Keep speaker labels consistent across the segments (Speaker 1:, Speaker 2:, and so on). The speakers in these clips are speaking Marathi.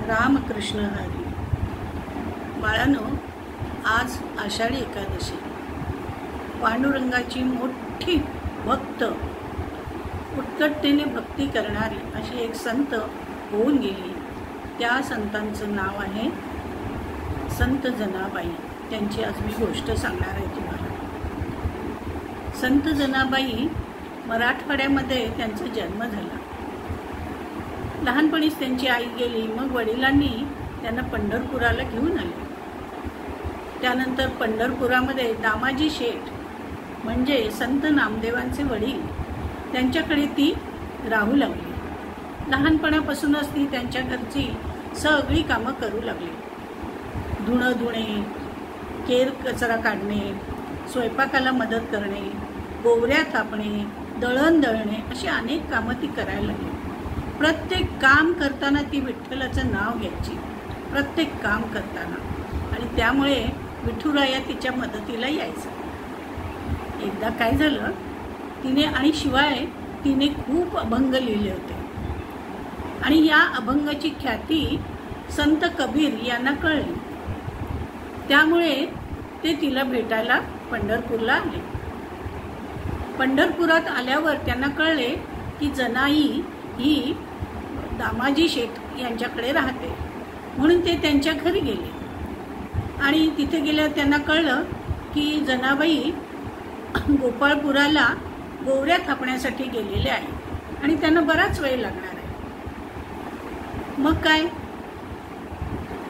Speaker 1: रामकृष्ण हरी. बाळांनो, आज आषाढी एकादशी. पांडुरंगाची मोठी भक्त, उत्कटतेने भक्ती करणारी अशी एक संत होऊन गेली. त्या संतांचं नाव आहे संत जनाबाई. त्यांची आज मी गोष्ट सांगणार आहे तुम्हाला. संत जनाबाई मराठवाड्यामध्ये त्यांचा जन्म झाला. लहानपणीच त्यांची आई गेली. मग वडिलांनी त्यांना पंढरपुराला घेऊन आले. त्यानंतर पंढरपुरामध्ये दामाजी शेठ म्हणजे संत नामदेवांचे वडील, त्यांच्याकडे ती राहू लागली. लहानपणापासूनच ती त्यांच्या घरची सगळी कामं करू लागली. धुणं धुणे, केर कचरा काढणे, स्वयंपाकाला मदत करणे, गोवऱ्या थापणे, दळण दळणे अशी अनेक कामं ती करायला लागली. प्रत्येक काम करताना ती विठ्ठलाचं नाव घ्यायची, प्रत्येक काम करताना. आणि त्यामुळे विठुराया तिच्या मदतीला यायचा. एकदा काय झालं, तिने आणि शिवाय तिने खूप अभंग लिहिले होते आणि या अभंगाची ख्याती संत कबीर यांना कळली. त्यामुळे ते तिला भेटायला पंढरपूरला आले. पंढरपुरात आल्यावर त्यांना कळले की जनाई ही दामाजी शेठ यांच्याकडे राहते, म्हणून ते त्यांच्या घरी गेले. आणि तिथे गेल्यावर त्यांना कळलं की जनाबाई गोपाळपुराला गोवऱ्या थापण्यासाठी गेलेले आहे आणि त्यांना बराच वेळ लागणार आहे. मग काय,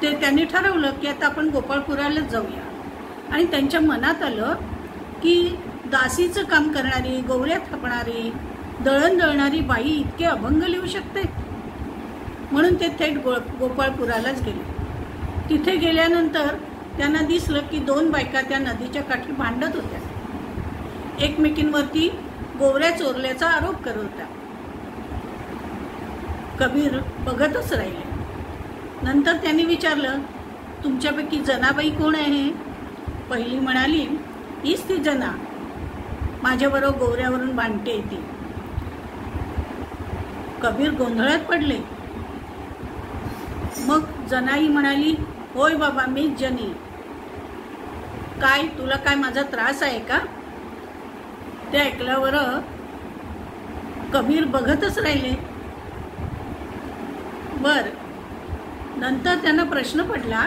Speaker 1: ते त्यांनी ठरवलं की आता आपण गोपाळपुरालाच जाऊया. आणि त्यांच्या मनात आलं की दासीचं काम करणारी, गोवऱ्या थापणारी, दळण दळणारी बाई इतके अभंग लिहू शकते, म्हणून ते थेट गोपाळपुरालाच गेले. तिथे गेल्यानंतर त्यांना दिसलं की दोन बायका त्या नदीच्या काठी भांडत होत्या, एकमेकींवरती गोवऱ्या चोरल्याचा आरोप करत होत्या. कबीर बघतच राहिले. नंतर त्यांनी विचारलं, तुमच्यापैकी जनाबाई कोण आहे? पहिली म्हणाली, हीच ती जना, माझ्याबरोबर गोवऱ्यावरून भांडते ती. कबीर गोंधळात पडले. मग जनाई म्हणाली, होय बाबा, मीच जनी. काय, तुला काय माझा त्रास आहे का? ते ऐकल्यावर कबीर बघतच राहिले. बर, नंतर त्यांना प्रश्न पडला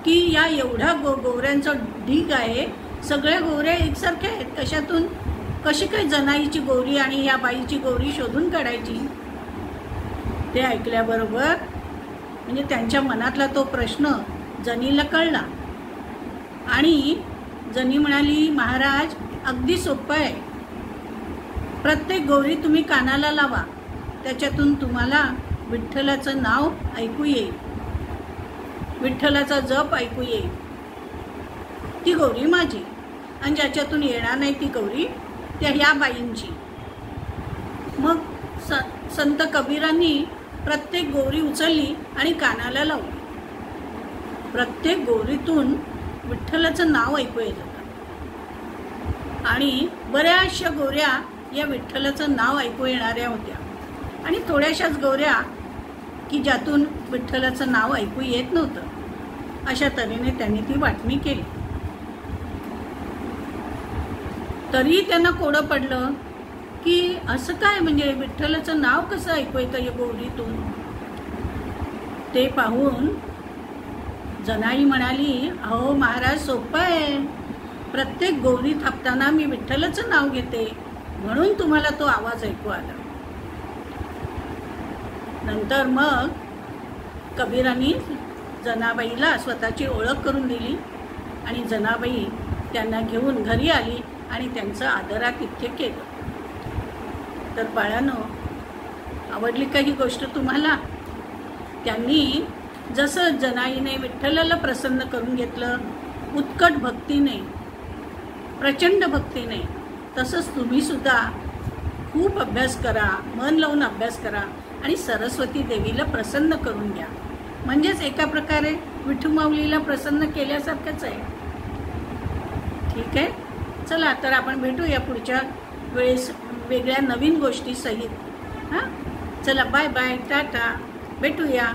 Speaker 1: की या एवढ्या गोवऱ्यांचा ढीग आहे, सगळ्या गोवऱ्या एकसारख्या आहेत, कशी काय जनाईची गोवरी आणि या बाईची गोवरी शोधून काढायची? ते ऐकल्याबरोबर म्हणजे त्यांच्या मनातला तो प्रश्न जनीला कळला. आणि जनी म्हणाली, महाराज, अगदी सोपं आहे. प्रत्येक गोवरी तुम्ही कानाला लावा, त्याच्यातून तुम्हाला विठ्ठलाचं नाव ऐकू येईल, विठ्ठलाचा जप ऐकू येईल. ती गोवरी माझी, आणि ज्याच्यातून येणार नाही ती गोवरी त्या ह्या बाईंची. मग संत कबीरांनी प्रत्येक गोवरी उचलली आणि कानाला लावली. प्रत्येक गोवरीतून विठ्ठलाचं नाव ऐकू येत होतं. आणि बऱ्याचशा गोवऱ्या या विठ्ठलाचं नाव ऐकू येणाऱ्या होत्या आणि थोड्याशाच गोवऱ्या की ज्यातून विठ्ठलाचं नाव ऐकू येत नव्हतं. अशा तऱ्हेने त्यांनी ती वाटणी केली. तरी त्यांना कोडं पडलं की असं काय, म्हणजे विठ्ठलाचं नाव कसं ऐकू येतं या गोवरीतून? ते पाहून जनाई म्हणाली, अहो महाराज, सोपं आहे. प्रत्येक गोवरी थापताना मी विठ्ठलाचं नाव घेते, म्हणून तुम्हाला तो आवाज ऐकू आला. नंतर मग कबीरांनी जनाबाईला स्वतःची ओळख करून दिली आणि जनाबाई त्यांना घेऊन घरी आली आणि त्यांचं आदरातिथ्य केलं. तर बाळांनो, आवडली का ही गोष्ट तुम्हाला? त्यांनी जसं जनाईने विठ्ठलाला प्रसन्न करून घेतलं उत्कट भक्तीने, प्रचंड भक्तीने, तसंच तुम्ही सुद्धा खूप अभ्यास करा, मन लावून अभ्यास करा आणि सरस्वती देवीला प्रसन्न करून घ्या. म्हणजेच एका प्रकारे विठू माऊलीला प्रसन्न केल्यासारखंच आहे. ठीक आहे, चला तर आपण भेटूया पुढच्या वेळेस वेगळ्या नवीन गोष्टी सहित. हां, चला बाय बाय, टाटा, भेटूया.